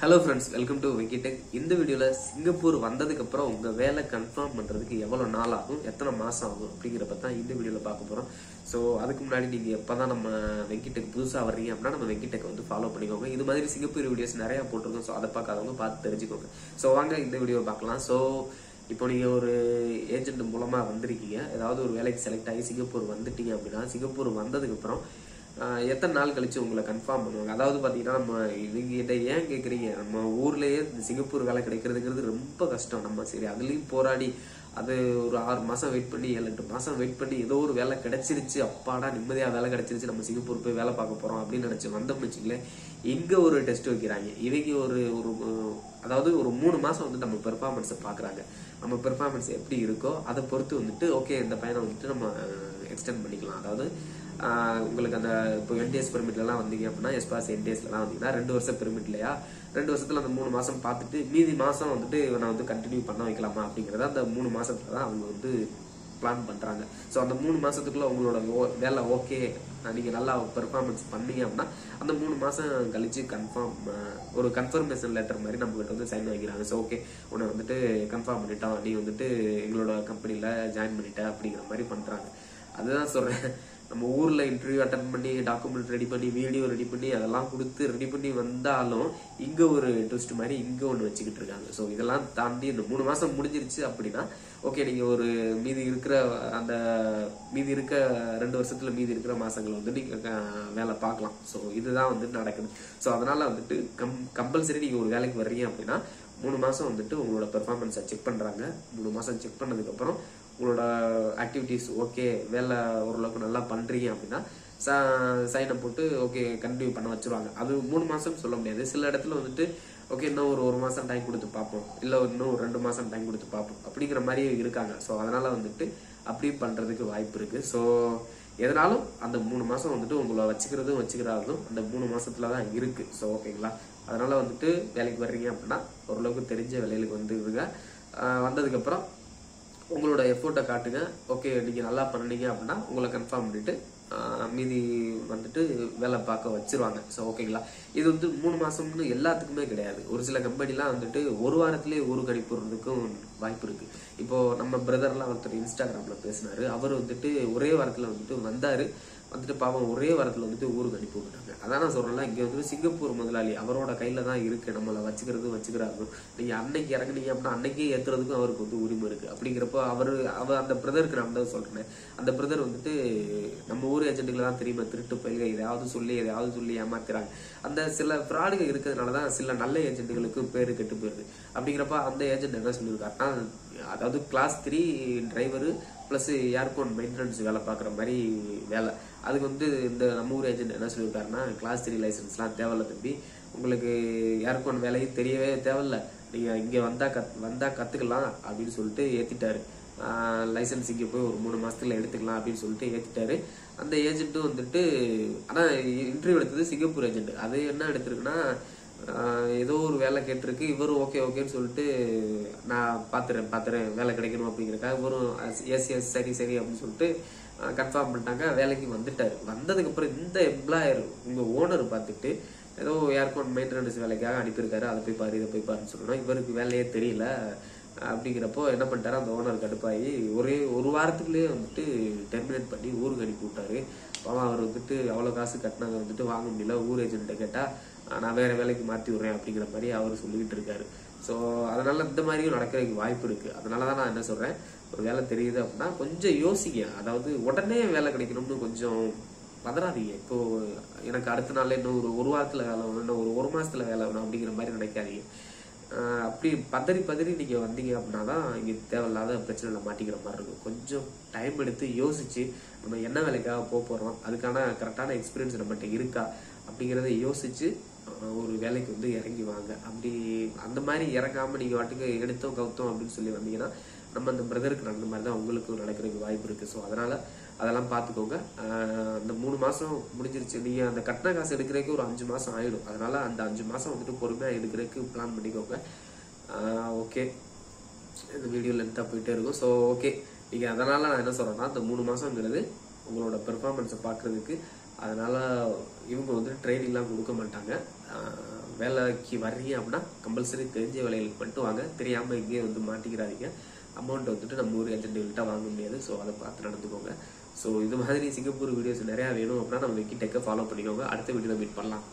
Hello friends, welcome to Wikitech. இந்த வீடியோல Singapore வந்ததுக்கு அப்புறம் உங்க வேலை கன்ஃபார்ம் பண்றதுக்கு எவ்வளவு நாள் ஆகும், எத்தனை மாசம் ஆகும் அப்படிங்கறத தான் இந்த வீடியோல பார்க்க போறோம். சோ அதுக்கு முன்னாடி நீங்க எப்பதான் நம்ம Wikitech புதுசா வர்றீங்க அப்படின்னா நம்ம Wikitech வந்து ஃபாலோ பண்ணிக்கோங்க. இது மாதிரி சிங்கப்பூர் வீடியோஸ் நிறைய போட்டிருக்கோம். சோ அதை பார்க்காதவங்க பார்த்து தெரிஞ்சுக்கோங்க. சோ வாங்க இந்த வீடியோ பார்க்கலாம். சோ இப்போ நீங்க ஒரு ஏஜென்ட் மூலமா வந்திருக்கீங்க, ஏதாவது ஒரு வேலைக்கு செலக்ட் ஆகி சிங்கப்பூர் வந்துட்டீங்க அப்படின்னா சிங்கப்பூர் வந்ததுக்கு அப்புறம் எத்தனை நாள் கழிச்சு உங்களை கன்ஃபார்ம் பண்ணுவாங்க. அதாவது பாத்தீங்கன்னா நம்ம இவங்கிட்ட ஏன் கேக்குறீங்க, நம்ம ஊர்லயே சிங்கப்பூர் வேலை கிடைக்கிறதுங்கிறது ரொம்ப கஷ்டம். நம்ம சரி அதுலயும் போராடி அது ஒரு 6 மாசம் வெயிட் பண்ணி 7-8 மாசம் வெயிட் பண்ணி ஏதோ ஒரு வேலை கிடைச்சிருச்சு, அப்பாடா நிம்மதியா வேலை கிடைச்சிருச்சு, நம்ம சிங்கப்பூர் போய் வேலை பார்க்க போறோம் அப்படின்னு நினைச்சு வந்தோம்னு வச்சுங்களேன். இங்க ஒரு டெஸ்ட் வைக்கிறாங்க. இவங்க ஒரு அதாவது ஒரு 3 மாசம் வந்து நம்ம பெர்ஃபார்மன்ஸை பாக்குறாங்க. நம்ம பெர்ஃபார்மன்ஸ் எப்படி இருக்கோ அதை பொறுத்து வந்துட்டு ஓகே இந்த பையனை வந்துட்டு நம்ம எக்ஸ்டெண்ட் பண்ணிக்கலாம். அதாவது உங்களுக்கு அந்த இப்போ NDS பெர்மிட்ல எல்லாம் வந்தீங்க அப்படின்னா எஸ்பாஸ் NDSல எல்லாம் வந்தீங்கன்னா 2 வருஷம் பெர்மிட் இல்லையா, 2 வருஷத்துல அந்த 3 மாசம் பார்த்துட்டு மீதி மாசம் வந்துட்டு இவனை வந்து கண்டினியூ பண்ண வைக்கலாமா அப்படிங்கறத அந்த 3 மாசத்துல தான் அவங்க வந்து பிளான் பண்றாங்க. ஸோ அந்த 3 மாசத்துக்குள்ள உங்களோட வேலை ஓகே, நீங்க நல்லா பெர்ஃபார்மன்ஸ் பண்ணீங்க அப்படின்னா அந்த 3 மாசம் கழிச்சு ஒரு கன்ஃபர்மேஷன் லெட்டர் மாதிரி நம்ம கிட்ட வந்து சைன் வாங்கிறாங்க. ஸோ ஓகே உன்னை வந்துட்டு கன்ஃபார்ம் பண்ணிட்டோம், நீ வந்துட்டு எங்களோட கம்பெனில ஜாயின் பண்ணிட்ட அப்படிங்கிற மாதிரி பண்றாங்க. அதுதான் சொல்றேன், நம்ம ஊர்ல இன்டர்வியூ அட்டன் பண்ணி டாக்குமெண்ட் ரெடி பண்ணி வீடியோ ரெடி பண்ணி அதெல்லாம் கொடுத்து ரெடி பண்ணி வந்தாலும் இங்க ஒரு ட்விஸ்ட் மாதிரி இங்க ஒண்ணு வச்சுக்கிட்டு இருக்காங்க. ஸோ இதெல்லாம் தாண்டி இந்த 3 மாசம் முடிஞ்சிருச்சு அப்படின்னா ஓகே நீங்க ஒரு மீதி இருக்க 2 வருஷத்துல மீதி இருக்கிற மாசங்களை வந்து நீங்க வேலை பார்க்கலாம். ஸோ இதுதான் வந்து நடக்குது. ஸோ அதனால வந்துட்டு கம்பல்சரி நீங்க ஒரு வேலைக்கு வர்றீங்க அப்படின்னா 3 மாசம் வந்துட்டு உங்களோட பெர்ஃபார்மன்ஸை செக் பண்றாங்க. 3 மாசம் செக் பண்ணதுக்கு அப்புறம் உங்களோட ஆக்டிவிட்டிஸ் ஓகே, வேலை ஓரளவுக்கு நல்லா பண்றீங்க அப்படின்னா சைனை போட்டு ஓகே கண்டினியூ பண்ண வச்சிருவாங்க. அது 3 மாசம் சொல்ல முடியாது. சில இடத்துல வந்துட்டு ஓகே இன்னும் ஒரு மாசம் டைம் கொடுத்து பார்ப்போம், இல்ல இன்னும் 2 மாசம் டைம் கொடுத்து பார்ப்போம் அப்படிங்கிற மாதிரியே இருக்காங்க. ஸோ அதனால வந்துட்டு அப்படி பண்றதுக்கு வாய்ப்பு இருக்கு. ஸோ எதனாலும் அந்த 3 மாசம் வந்துட்டு உங்களை வச்சுக்கிறதும் அந்த 3 மாசத்துல தான் இருக்கு. ஸோ ஓகேங்களா, அதனால வந்துட்டு வேலைக்கு வர்றீங்க அப்படின்னா ஓரளவுக்கு தெரிஞ்ச வேலைகளுக்கு வந்து இருங்க. வந்ததுக்கு அப்புறம் உங்களோட எஃபோர்ட்டை காட்டுங்க. ஓகே நீங்க நல்லா பண்ணீங்க அப்படின்னா உங்களை கன்ஃபார்ம் பண்ணிட்டு மீதி வந்துட்டு வேலை பார்க்க வச்சிருவாங்க. ஸோ ஓகேங்களா, இது வந்து 3 மாசம்னு எல்லாத்துக்குமே கிடையாது. ஒரு சில கம்பெனிலாம் வந்துட்டு ஒரு வாரத்திலேயே ஊருக்கு அனுப்பிடுறதுக்கும் வாய்ப்பு இருக்கு. இப்போ நம்ம பிரதர்லாம் ஒருத்தர் இன்ஸ்டாகிராம்ல பேசினாரு. அவர் வந்துட்டு ஒரே வாரத்துல வந்துட்டு வந்துட்டு பாவம் ஒரே வாரத்துல வந்துட்டு ஊருக்கு அனுப்பி விட்டாங்க. அதான் நான் சொல்றேன்ல, இங்க வந்து சிங்கப்பூர் முதலாளி அவரோட கையில தான் இருக்கு, நம்மளை வச்சுக்கிறாரு. நீங்க அன்னைக்கு இறங்குனீங்க அப்படின்னா அன்னைக்கே ஏத்துறதுக்கும் அவருக்கு வந்து உரிமை இருக்கு. அப்படிங்கிறப்போ அந்த பிரதருக்கு நான் தான் சொல்றேன், அந்த பிரதர் வந்துட்டு நம்ம ஊர் ஏஜென்ட்டுகளை தான் தெரியுமா திருட்டு பயில்க எதையாவது சொல்லி ஏமாத்துறாங்க. அந்த சில ஃப்ராடுகள் இருக்கிறதுனாலதான் சில நல்ல ஏஜென்ட்டுகளுக்கு பேரு கெட்டு போயிருது. அப்படிங்கிறப்ப அந்த ஏஜென்ட் என்ன சொல்லியிருக்காருன்னா, அதாவது class 3 driver plus airport maintenance வேலை பார்க்குற மாதிரி வேலை. அதுக்கு வந்து இந்த நம்ம ஊர் ஏஜென்ட் என்ன சொல்லியிருக்காருன்னா, கிளாஸ் 3 லைசன்ஸ்லாம் தேவையில்ல தம்பி, உங்களுக்கு ஏர்போர்ட் வேலையும் தெரியவே தேவையில்ல, நீங்க இங்க வந்தா கத்துக்கலாம் அப்படின்னு சொல்லிட்டு ஏத்திட்டாரு. லைசன்ஸ் இங்க போய் ஒரு 3 மாசத்துல எடுத்துக்கலாம் அப்படின்னு சொல்லிட்டு ஏத்திட்டாரு. அந்த ஏஜென்ட்டும் வந்துட்டு ஆனா இன்டர்வியூ எடுத்தது சிங்கப்பூர் ஏஜென்ட். அது என்ன எடுத்திருக்குன்னா, ஏதோ ஒரு வேலை கேட்டிருக்கு, இவரும் ஓகேன்னு சொல்லிட்டு நான் பாத்துறேன் வேலை கிடைக்கணும் அப்படிங்கிறக்காக இவரும் எஸ் சரி அப்படின்னு சொல்லிட்டு கன்ஃபார்ம் பண்ணிட்டாங்க. வேலைக்கு வந்துட்டாரு. வந்ததுக்கு அப்புறம் இந்த எம்ப்ளாயர் உங்க ஓனர் பார்த்துட்டு ஏதோ ஏர்போர்ட் மெயின்டெனன்ஸ் வேலைக்காக அனுப்பியிருக்காரு, அதை போய் பாரு இதை போய் பாருன்னு சொல்லணும். இவருக்கு வேலையே தெரியல. அப்படிங்கிறப்போ என்ன பண்ணிட்டாரு, அந்த ஓனர் கடுப்பாகி ஒரு வாரத்துக்குள்ளேயே வந்துட்டு டெர்மினேட் பண்ணி ஊருக்கு அனுப்பி விட்டாரு. பாவம் அவர் வந்துட்டு அவ்வளவு காசு கட்டினதை வந்துட்டு வாங்க முடியல. ஊர் ஏஜென்ட்ட கேட்டா நான் வேற வேலைக்கு மாத்தி விடுறேன் அப்படிங்கிற மாதிரி அவர் சொல்லிக்கிட்டு இருக்காரு. ஸோ அதனால இந்த மாதிரியும் நடக்கிறதுக்கு வாய்ப்பு இருக்கு. அதனாலதான் நான் என்ன சொல்றேன், ஒரு வேலை தெரியுது அப்படின்னா கொஞ்சம் யோசிங்க. அதாவது உடனே வேலை கிடைக்கணும்னு கொஞ்சம் பதறாதீங்க. இப்போ எனக்கு அடுத்த நாள்ல இன்னும் ஒரு வாரத்துல வேலை வேணும், இன்னும் ஒரு மாசத்துல வேலை வேணும் அப்படிங்கிற மாதிரி நினைக்காதீங்க. அப்படி பதறி நீங்க வந்தீங்க அப்படின்னா தான் இங்க தேவையில்லாத பிரச்சனைல மாட்டிக்கிற மாதிரி இருக்கும். கொஞ்சம் டைம் எடுத்து யோசிச்சு நம்ம என்ன வேலைக்காக போறோம், அதுக்கான கரெக்டான எக்ஸ்பீரியன்ஸ் நம்மகிட்ட இருக்கா அப்படிங்கிறத யோசிச்சு ஒரு வேலைக்கு வந்து இறங்கி வாங்க. அப்படி அந்த மாதிரி இறங்காம நீங்க வாட்டுக்கு எடுத்தோம் கவுத்தோம் அப்படின்னு சொல்லி வந்தீங்கன்னா நம்ம அந்த பிரதருக்கு நடந்த மாதிரி தான் உங்களுக்கும் நடக்கிறதுக்கு வாய்ப்பு இருக்கு. ஸோ அதனால அதெல்லாம் பார்த்துக்கோங்க. அந்த 3 மாசம் முடிஞ்சிருச்சு, நீங்க அந்த கட்டின காசு எடுக்கிறதுக்கு ஒரு 5 மாசம் ஆயிடும். அதனால அந்த 5 மாசம் வந்துட்டு பொறுமையா எடுக்கிறதுக்கு பிளான் பண்ணிக்கோங்க. ஓகே, இந்த வீடியோ லென்த்தா போயிட்டே இருக்கும். ஸோ ஓகே, நீங்க அதனால நான் என்ன சொல்றேன்னா, அந்த 3 மாசம்ங்கிறது உங்களோட பெர்ஃபார்மன்ஸை பார்க்கறதுக்கு. அதனால இவங்க வந்து ட்ரைனிங்லாம் கொடுக்க மாட்டாங்க. வேலைக்கு வர்றீங்க அப்படின்னா கம்பல்சரி தெரிஞ்ச வேலைகளுக்கு மட்டும் வாங்க. தெரியாமல் எங்கேயும் வந்து மாட்டிக்கிறாதீங்க. அமௌண்ட் வந்துட்டு நம்ம ஊர் ஏஜென்ட்டுகள்கிட்ட வாங்க முடியாது. ஸோ அதை பார்த்து நடந்துக்கோங்க. ஸோ இது மாதிரி சிங்கப்பூர் வீடியோஸ் நிறையா வேணும் அப்படின்னா நம்ம விக்கி டெக்கை ஃபாலோ பண்ணிக்கோங்க. அடுத்த வீடியோவில் மீட் பண்ணலாம்.